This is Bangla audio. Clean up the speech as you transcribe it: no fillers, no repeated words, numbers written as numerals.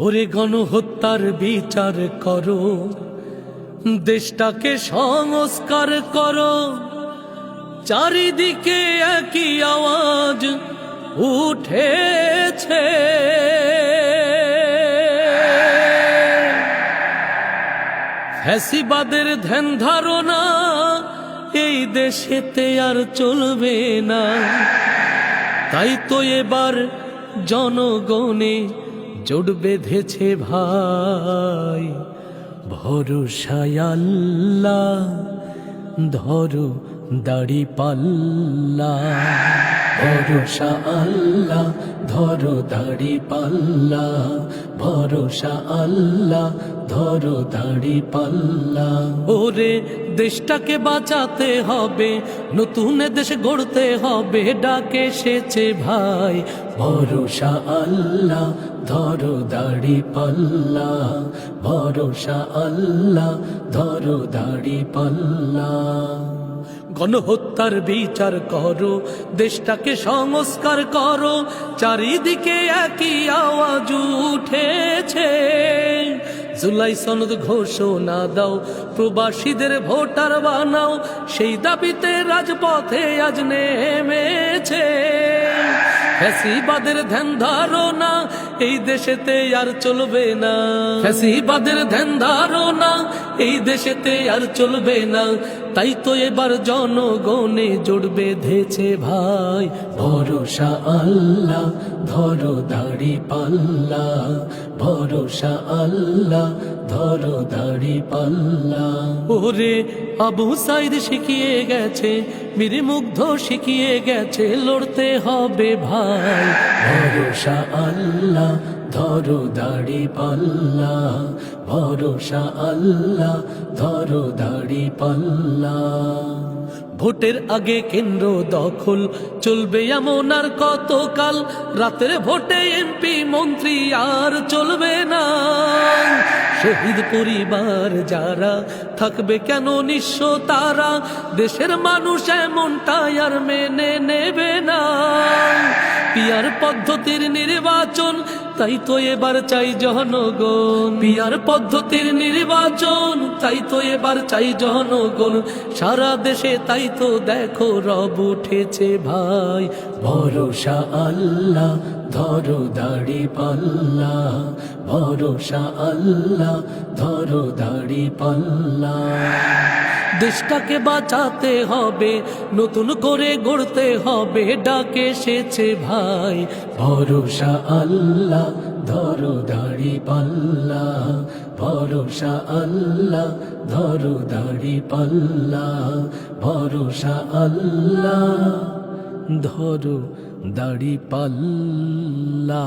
ওরে গণহত্যার বিচার করো, দেশটাকে সংস্কার করো। চারিদিকে একই আওয়াজ উঠেছে, ফ্যাসিবাদের ধ্যান ধারণা এই দেশেতে আর চলবে না। তাই তো এবার জনগণে জোট বেঁধেছে ভাই, ভরসায় আল্লাহ ধরো দাড়ি পাল্লা। ভরসা আল্লাহ ধরো দাড়ি পাল্লা, ভরসা আল্লাহ ধরো দাড়ি পাল্লা। ওরে দেশটাকে বাঁচাতে হবে, নতুন দেশ গড়তে হবে, ডাকে এসেছে ভাই। ভরসা আল্লাহ ধরো দাড়ি পাল্লা, ভরসা আল্লাহ ধরো দাড়ি পাল্লা। গণহত্যার বিচার করো, দেশটাকে সংস্কার করো। চারিদিকে একই আওয়াজ উঠেছে, জুলাই সনদ ঘোষণা দাও, প্রবাসীদের ভোটার বানাও। সেই দাবিতে রাজপথে আজ নেমেছে ফ্যাসিবাদের ধ্যান ধারণা এই দেশেতে আর চলবে না। ফ্যাসিবাদের ধ্যান ধারণা এই দেশেতে আর চলবে না। তাই তো এবার জনগণে জোট বেঁধেছে ভাই। ভরসা আল্লাহ ধরো দাড়ি পাল্লা, ভরসা আল্লাহ ধরো দাড়ি পাল্লা। ওরে আবু সাইদ শিখিয়ে গেছে, বীর মুগ্ধ শিখিয়ে গেছে, লড়তে হবে ভাই। ভরসা আল্লাহ ধরো দাড়ি পাল্লা, ভরসা আল্লাহ ধরো দাড়ি পাল্লা। ভোটের আগে কেন্দ্র দখল চলবে এমন আর কতকাল, রাতের ভোটে এমপি মন্ত্রী আর চলবে না। শহীদ পরিবার যারা থাকবে কেন নিঃস্ব তারা, দেশের মানুষ এমনটাই আর মেনে নেবে না। পিয়ার পদ্ধতির নির্বাচন তাই তো এবার চাই জনগণ, পিয়ার পদ্ধতির নির্বাচন তাই তো এবার চাই জনগণ। সারা দেশে তাই তো দেখো রব উঠেছে ভাই। ভরসা আল্লাহ ধরো দাড়ি পাল্লা, ভরসা আল্লাহ ধরো দাড়ি পাল্লা। দেশটাকে বাঁচাতে হবে, নতুন করে গড়তে হবে, ডাকে এসেছে ভাই। ভরসা আল্লাহ ধরো দাড়ি পাল্লা, ভরসা আল্লাহ ধরো দাড়ি পাল্লা, ভরসা আল্লাহ ধরো দাড়ি পাল্লা।